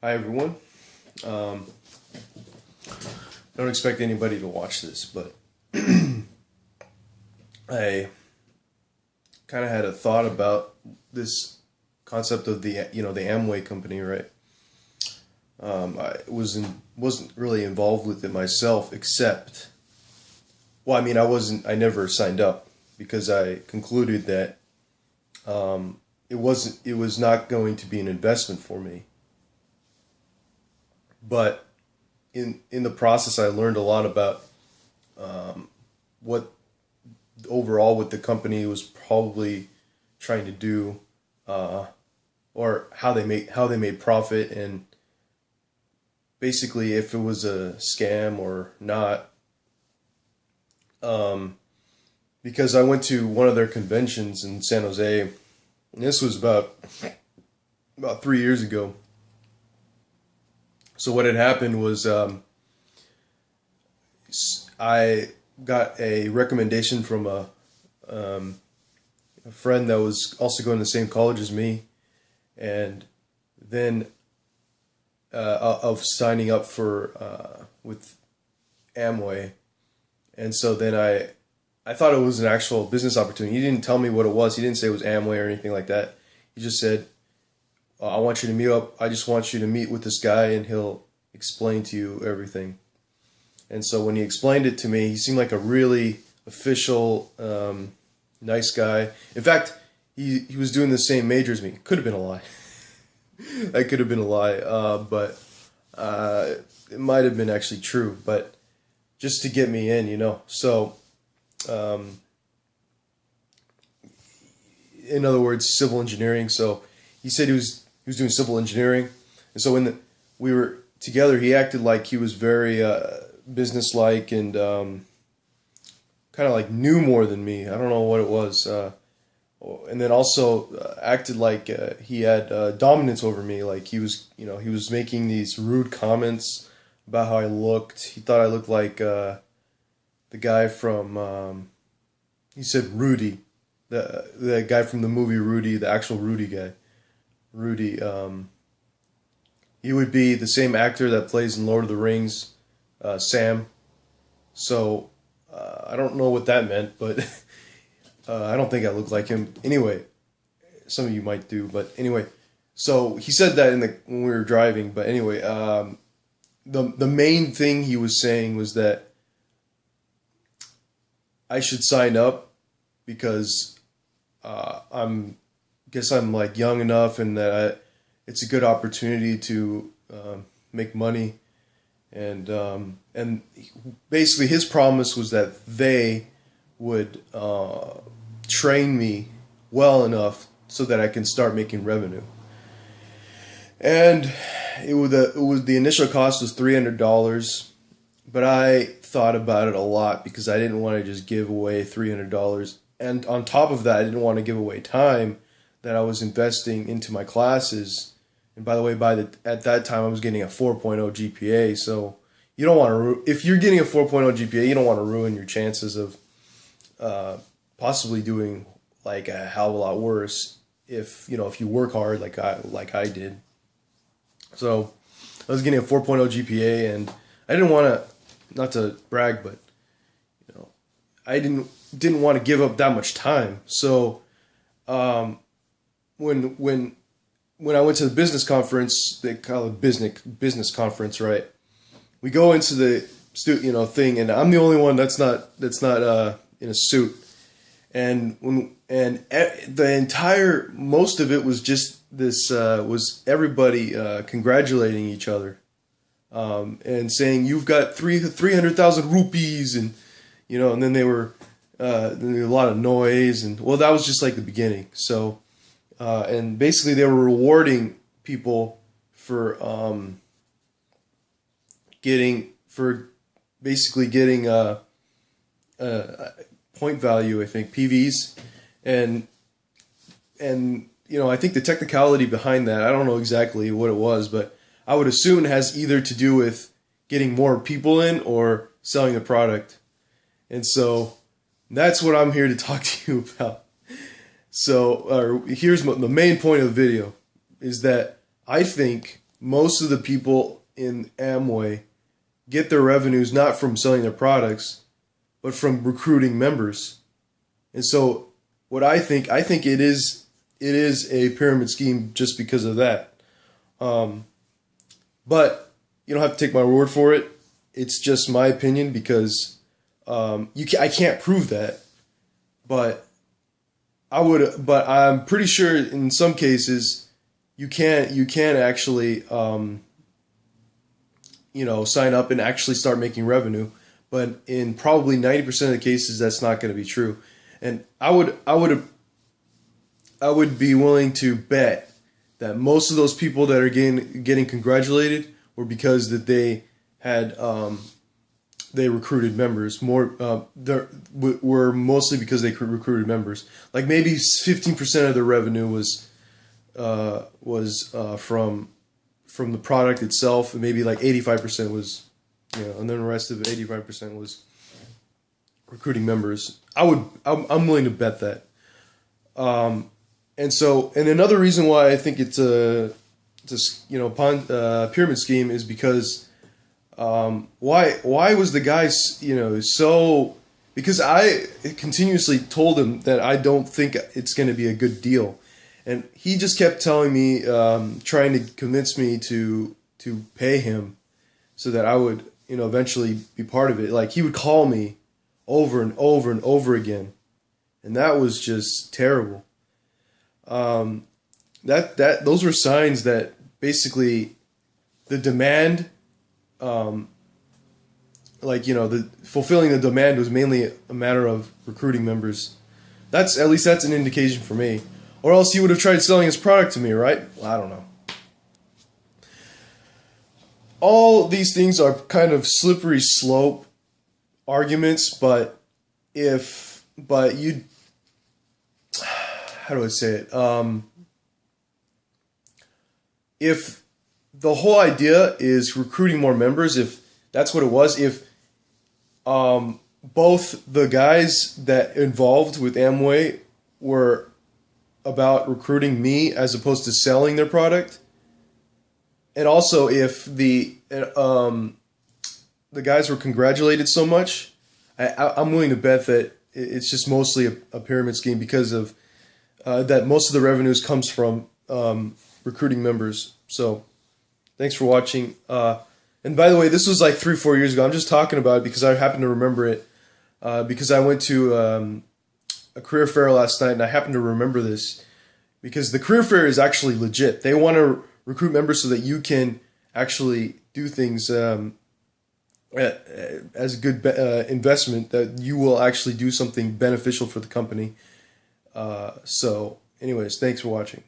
Hi everyone. Don't expect anybody to watch this, but I kind of had a thought about this concept of the Amway company, right? I wasn't really involved with it myself, except, well, I mean, I never signed up because I concluded that it was not going to be an investment for me. But in the process, I learned a lot about what overall what the company was probably trying to do, or how they made profit, and basically if it was a scam or not. Because I went to one of their conventions in San Jose, and this was about 3 years ago. So what had happened was I got a recommendation from a friend that was also going to the same college as me, and then of signing up for with Amway. And so then I thought it was an actual business opportunity. He didn't tell me what it was. He didn't say it was Amway or anything like that. He just said, I want you to meet up. I just want you to meet with this guy and he'll explain to you everything. And so when he explained it to me, he seemed like a really official, nice guy. In fact, he was doing the same major as me. Could have been a lie. That could have been a lie, but it might have been actually true. But just to get me in. So, in other words, civil engineering. So he said he was doing civil engineering, and so when we were together, he acted like he was very businesslike and kind of like knew more than me. I don't know what it was, and then also acted like he had dominance over me. Like he was making these rude comments about how I looked. He thought I looked like the guy from. He said Rudy, the guy from the movie Rudy, the actual Rudy guy. Rudy. He would be the same actor that plays in Lord of the Rings, Sam. So I don't know what that meant, but I don't think I look like him. Anyway, some of you might do, but anyway. So he said that when we were driving. But anyway, the main thing he was saying was that I should sign up because I'm like young enough, and that it's a good opportunity to make money, and basically his promise was that they would train me well enough so that I can start making revenue. And the initial cost was $300, but I thought about it a lot because I didn't want to just give away $300, and on top of that, I didn't want to give away time that I was investing into my classes. And by the way, at that time, I was getting a 4.0 GPA. So you don't want to, if you're getting a 4.0 GPA, you don't want to ruin your chances of possibly doing like a hell of a lot worse if you work hard like I did. So I was getting a 4.0 GPA, and I didn't want to, not to brag, but I didn't want to give up that much time. So when I went to the business conference, they call it business conference, right? We go into the thing, and I'm the only one that's not in a suit, and the entire most of it was just this was everybody congratulating each other, and saying you've got 300,000 rupees, and and then there was a lot of noise, and well, that was just like the beginning. So. And basically, they were rewarding people for getting point value. I think PVs, and I think the technicality behind that, I don't know exactly what it was, but I would assume it has either to do with getting more people in or selling the product, and so that's what I'm here to talk to you about. So here's the main point of the video, is that I think most of the people in Amway get their revenues not from selling their products, but from recruiting members. And so what I think it is a pyramid scheme just because of that. But you don't have to take my word for it. It's just my opinion because I can't prove that. But I'm pretty sure in some cases you can actually sign up and actually start making revenue. But in probably 90% of the cases, that's not going to be true. And I would be willing to bet that most of those people that are getting congratulated were because that they had they recruited members. Were mostly because they recruited members. Like maybe 15% of their revenue was from the product itself, and maybe like 85% was, and then the rest of it, 85% was recruiting members. I'm willing to bet that. And another reason why I think it's a pyramid scheme is because why was the guy so, because I continuously told him that I don't think it's going to be a good deal, and he just kept telling me, trying to convince me to pay him so that I would eventually be part of it. Like he would call me over and over and over again, and that was just terrible. Those were signs that basically the demand, the fulfilling the demand was mainly a matter of recruiting members. That's an indication for me. Or else he would have tried selling his product to me, right? Well, I don't know. All these things are kind of slippery slope arguments, how do I say it? If the whole idea is recruiting more members, if that's what it was, if both the guys that involved with Amway were about recruiting me as opposed to selling their product, and also if the guys were congratulated so much, I'm willing to bet that it's just mostly a pyramid scheme because of that most of the revenues comes from recruiting members. So thanks for watching. And by the way, this was like 3-4 years ago. I'm just talking about it because I happen to remember it because I went to a career fair last night, and I happen to remember this because the career fair is actually legit. They want to recruit members so that you can actually do things as a good investment, that you will actually do something beneficial for the company. So anyways, thanks for watching.